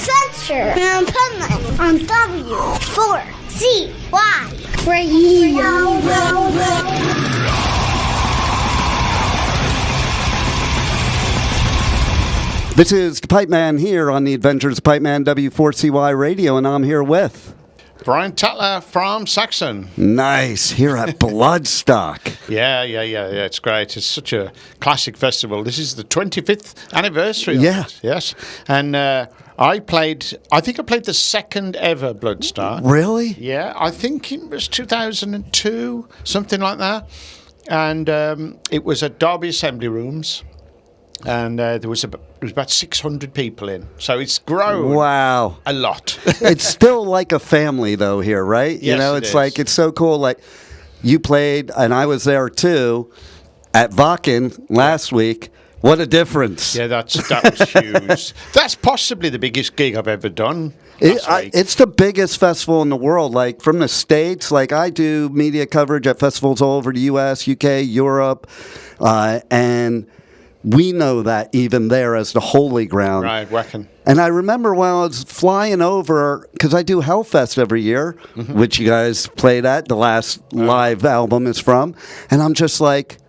adventure in Pipeman on W4CY Radio. This is the Pipeman here on the Adventures of Pipeman W4CY Radio, and I'm here with Brian Tutler from Saxon. Nice, here at Bloodstock. Yeah, it's great. It's such a classic festival. This is the 25th anniversary of it. Yes. And I think I played the second ever Bloodstock. Really? Yeah, I think it was 2002, something like that. And it was at Derby Assembly Rooms. And there was about 600 people in, so it's grown. Wow, a lot. It's still like a family, though. Here, right? Yes, it's like it's so cool. Like you played, and I was there too, at Wacken last week. What a difference! Yeah, that was huge. That's possibly the biggest gig I've ever done. It's the biggest festival in the world. Like from the States, like I do media coverage at festivals all over the U.S., UK, Europe, and we know that even there as the holy ground. Right, Wacken. And I remember when I was flying over, because I do Hellfest every year, which you guys played at, the last live album is from, and I'm just like,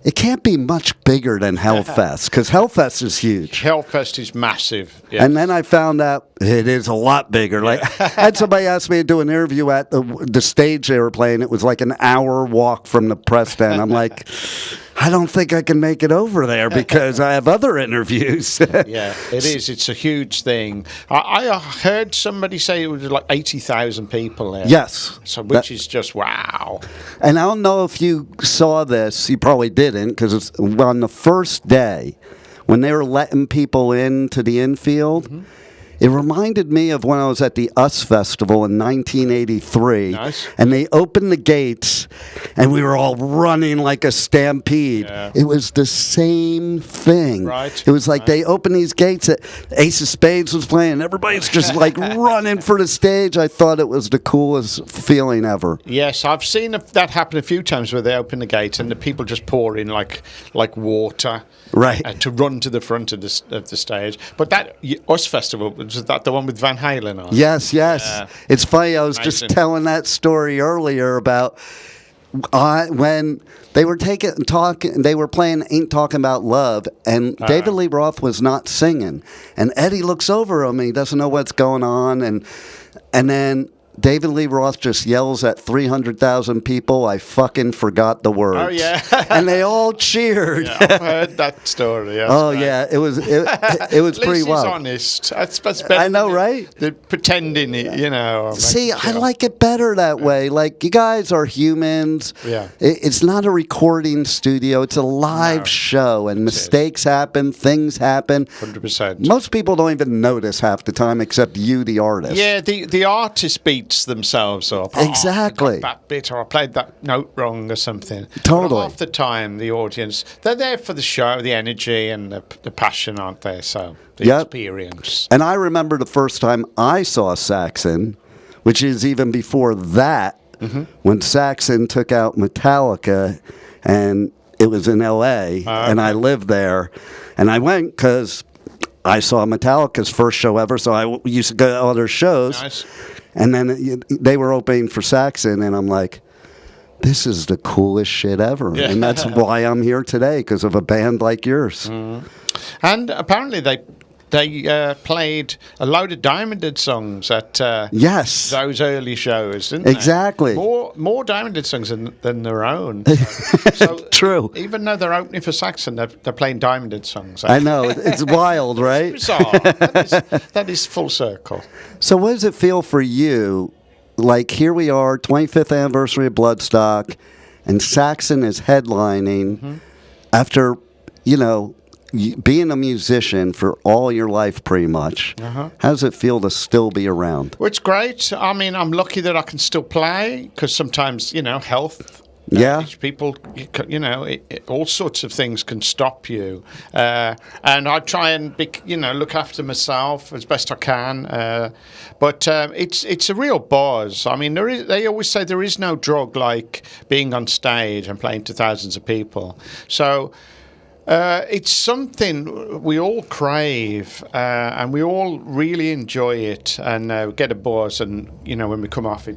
it can't be much bigger than Hellfest, because Hellfest is huge. Hellfest is massive. Yes. And then I found out it is a lot bigger. Like, I had somebody ask me to do an interview at the stage they were playing. It was like an hour walk from the press tent. I'm like, I don't think I can make it over there because I have other interviews. Yeah, it is. It's a huge thing. I heard somebody say it was like 80,000 people there. Yes. So, which is just wow. And I don't know if you saw this. You probably didn't, because it's on the first day when they were letting people into the infield. It reminded me of when I was at the US Festival in 1983. Nice. And they opened the gates, and we were all running like a stampede. Yeah. It was the same thing. Right. It was like they opened these gates, Ace of Spades was playing, and everybody's just like running for the stage. I thought it was the coolest feeling ever. Yes, I've seen that happen a few times where they open the gates and the people just pour in like water. Right. To run to the front of the stage. But that US Festival, was that the one with Van Halen on? Yes. It's funny, I was Amazing. just telling that story earlier about when they were they were playing Ain't Talking About Love, and David Lee Roth was not singing. And Eddie looks over him, and he doesn't know what's going on, and then David Lee Roth just yells at 300,000 people, "I fucking forgot the words." Oh, yeah. And they all cheered. Yeah, I've heard that story. That's great. Yeah, it was pretty wild. He's honest. That's better. I know, right? The pretending, or See, making I sure. like it better that way. Like, you guys are humans. Yeah. It's not a recording studio. It's a live show, and mistakes happen, things happen. 100%. Most people don't even notice half the time, except you, the artist. Yeah, the artist beats themselves up. Exactly. I got that bit, or I played that note wrong, or something. Totally. But half the time, the audience, they're there for the show, the energy, and the passion, aren't they? So the experience. And I remember the first time I saw Saxon, which is even before that, when Saxon took out Metallica, and it was in L.A., and I lived there. And I went because I saw Metallica's first show ever, so I used to go to all their shows. Nice. And then they were opening for Saxon, and I'm like, this is the coolest shit ever. Yeah. And that's why I'm here today, because of a band like yours. And apparently they played a load of Diamondhead songs at Yes. those early shows, didn't they? Exactly. More Diamondhead songs than their own. So True. Even though they're opening for Saxon, they're playing Diamondhead songs. I know. It's wild, right? It's bizarre. That is full circle. So what does it feel for you? Like, here we are, 25th anniversary of Bloodstock, and Saxon is headlining after, being a musician for all your life, pretty much. How does it feel to still be around? Well, it's great. I mean, I'm lucky that I can still play, because sometimes, health. Yeah. People, all sorts of things can stop you. And I try and, look after myself as best I can. But it's a real buzz. I mean, they always say there is no drug like being on stage and playing to thousands of people. So It's something we all crave, and we all really enjoy it, and get a buzz. And when we come off,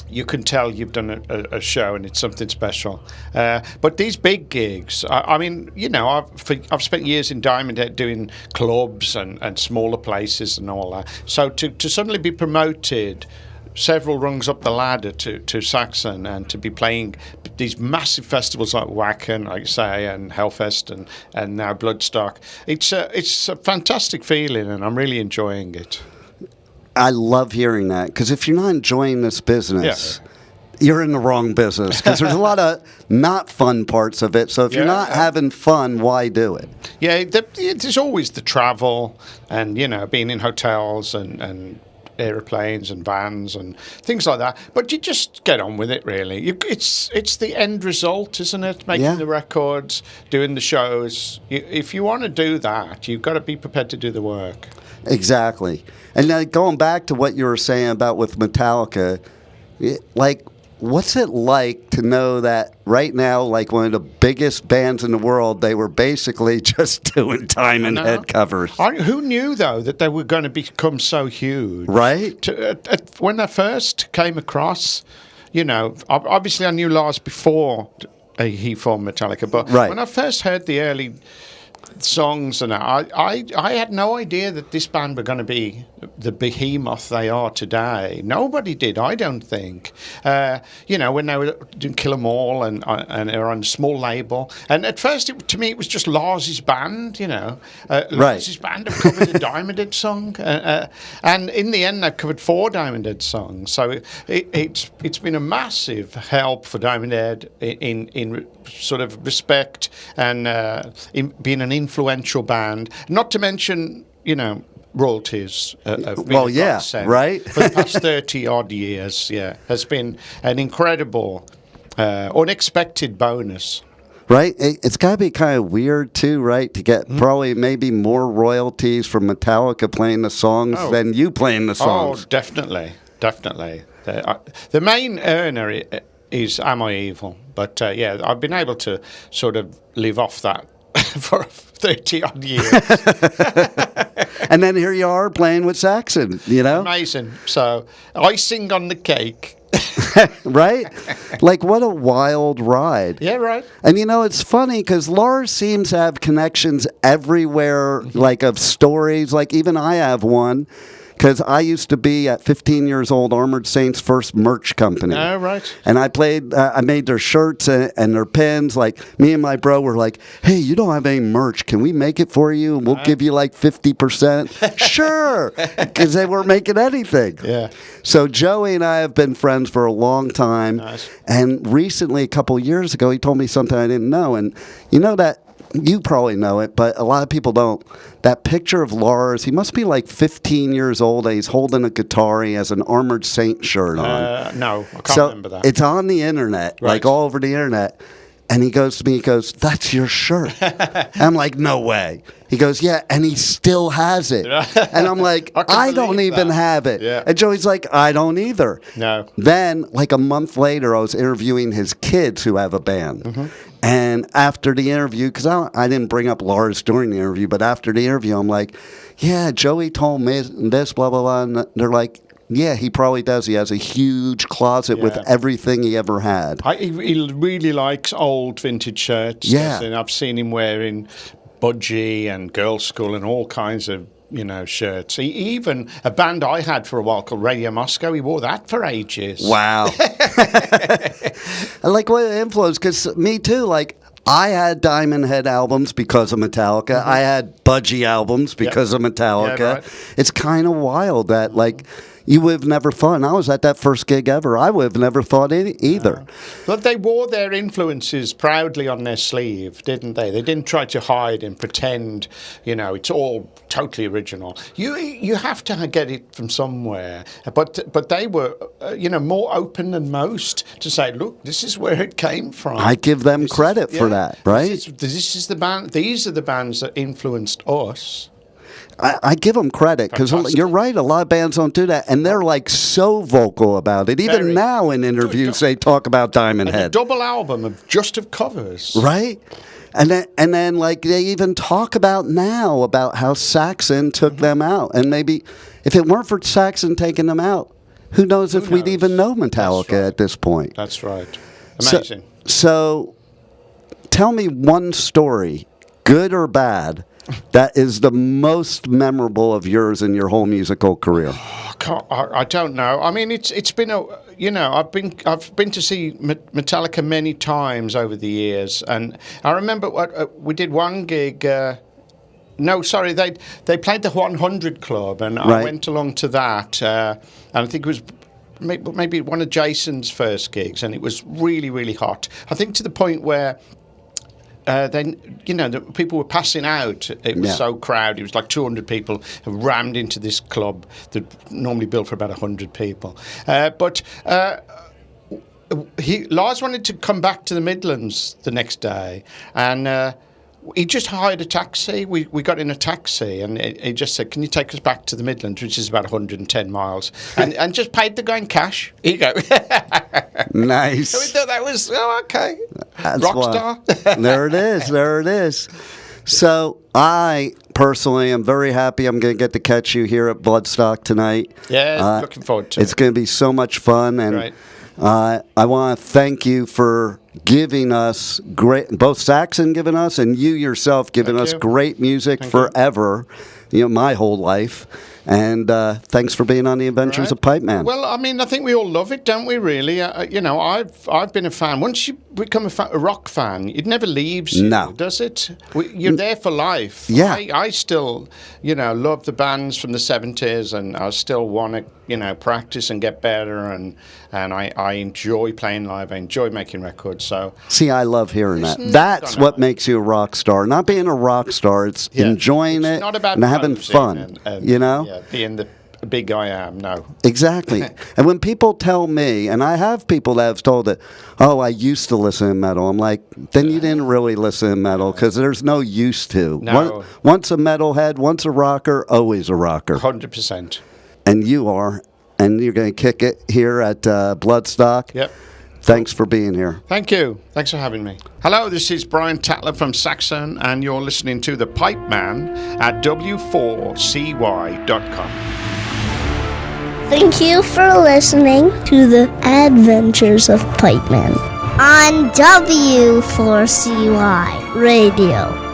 you can tell you've done a show, and it's something special. But these big gigs, I mean, I've spent years in Diamondhead doing clubs and smaller places and all that. So to suddenly be promoted several rungs up the ladder to Saxon, and to be playing these massive festivals like Wacken, like you say, and Hellfest, and now Bloodstock. It's a fantastic feeling, and I'm really enjoying it. I love hearing that, because if you're not enjoying this business, you're in the wrong business, because there's a lot of not fun parts of it. So if you're not having fun, why do it? Yeah, there's always the travel, and being in hotels and aeroplanes and vans and things like that, but you just get on with it, really. It's the end result, isn't it? Making the records, doing the shows. If you want to do that, you've got to be prepared to do the work. Exactly. And now going back to what you were saying about with Metallica, like, what's it like to know that right now, like one of the biggest bands in the world, they were basically just doing Diamondhead covers? Who knew, though, that they were going to become so huge? Right? When I first came across, obviously I knew Lars before he formed Metallica, but when I first heard the early songs, and I had no idea that this band were going to be the behemoth they are today. Nobody did, I don't think. When they were doing Kill 'Em All, and they were on a small label, and at first to me it was just Lars's band. Lars's band have covered a Diamondhead song, and in the end they've covered 4 Diamondhead songs. So it's been a massive help for Diamondhead in sort of respect, and in being an influential band. Not to mention, royalties. Right? For the past 30-odd years, has been an incredible, unexpected bonus. Right? It's got to be kind of weird, too, right? To get probably maybe more royalties from Metallica playing the songs than you playing the songs. Oh, definitely. The main earner is Am I Evil? But, I've been able to sort of live off that for 30-odd years. And then here you are playing with Saxon, Amazing. So, icing on the cake. Right? Like, what a wild ride. Yeah, right. And, it's funny because Lars seems to have connections everywhere, like, of stories. Like, even I have one. Because I used to be, at 15 years old, Armored Saint's first merch company. Oh, right. And I made their shirts and their pins. Like, me and my bro were like, hey, you don't have any merch. Can we make it for you? And we'll give you like 50%. Sure. Because they weren't making anything. Yeah. So Joey and I have been friends for a long time. Nice. And recently, a couple of years ago, he told me something I didn't know. And that... You probably know it, but a lot of people don't. That picture of Lars, he must be like 15 years old, and he's holding a guitar. He has an Armored Saint shirt on. No, I can't remember that. It's on the internet, like all over the internet. And he goes to me, that's your shirt. And I'm like, no way. He goes, yeah, and he still has it. And I'm like, I don't even have it. Yeah. And Joey's like, I don't either. No. Then, like a month later, I was interviewing his kids who have a band. Mm-hmm. And after the interview, because I didn't bring up Lars during the interview, but after the interview, I'm like, yeah, Joey told me this, blah, blah, blah. And they're like, yeah, he probably does. He has a huge closet with everything he ever had. He really likes old vintage shirts. Yeah. And I've seen him wearing Budgie and Girl School and all kinds of, shirts. Even a band I had for a while called Radio Moscow, he wore that for ages. Wow. I like what influence, because me too, like, I had Diamondhead albums because of Metallica. Mm-hmm. I had Budgie albums because of Metallica. Yeah, right. It's kind of wild that, like, you would have never thought, and I was at that first gig ever, I would have never thought either. No. But they wore their influences proudly on their sleeve, didn't they? They didn't try to hide and pretend, it's all totally original. You have to get it from somewhere. But they were, more open than most to say, look, this is where it came from. I give them credit for that, right? This is the band. These are the bands that influenced us. I give them credit because you're right. A lot of bands don't do that, and they're like so vocal about it. Even now in interviews, they talk about Diamondhead. And a double album of covers, right? And then like they even talk about now about how Saxon took them out, and maybe if it weren't for Saxon taking them out, who knows if we'd even know Metallica at this point. That's right. Amazing. So tell me one story, good or bad, that is the most memorable of yours in your whole musical career. I don't know. I mean, it's been I've been to see Metallica many times over the years, and I remember we did one gig. No, sorry, they played the 100 Club, and I went along to that, and I think it was maybe one of Jason's first gigs, and it was really, really hot. I think to the point where then, the people were passing out. It was so crowded. It was like 200 people rammed into this club that normally built for about 100 people. But Lars wanted to come back to the Midlands the next day, and he just hired a taxi. We got in a taxi, and he just said, "Can you take us back to the Midlands, which is about 110 miles?" And just paid the guy in cash. Here you go. Nice. So we thought that was, okay. That's Rockstar. There it is. There it is. So I personally am very happy I'm going to get to catch you here at Bloodstock tonight. Yeah, looking forward to it. It's going to be so much fun. And right. I want to thank you for giving us both Saxon giving us and you yourself giving us great music forever, my whole life. And thanks for being on the Adventures of Pipeman. Well, I mean, I think we all love it, don't we, really? I've been a fan. Once you become a rock fan, it never leaves you, does it? You're there for life. Yeah. I still, love the bands from the 70s, and I still want to, practice and get better, and I enjoy playing live. I enjoy making records. So see, I love hearing that. That's what makes you a rock star. Not being a rock star, it's enjoying it and having fun, Yeah, being the big I am, no. Exactly. And when people tell me, and I have people that have told it, I used to listen to metal. I'm like, then you didn't really listen to metal, because there's no used to. No. Once a metalhead, once a rocker, always a rocker. 100%. And you are. And you're going to kick it here at Bloodstock. Yep. Thanks for being here. Thank you. Thanks for having me. Hello, this is Brian Tutler from Saxon, and you're listening to The Pipeman at W4CY.com. Thank you for listening to the Adventures of Pipeman on W4CY Radio.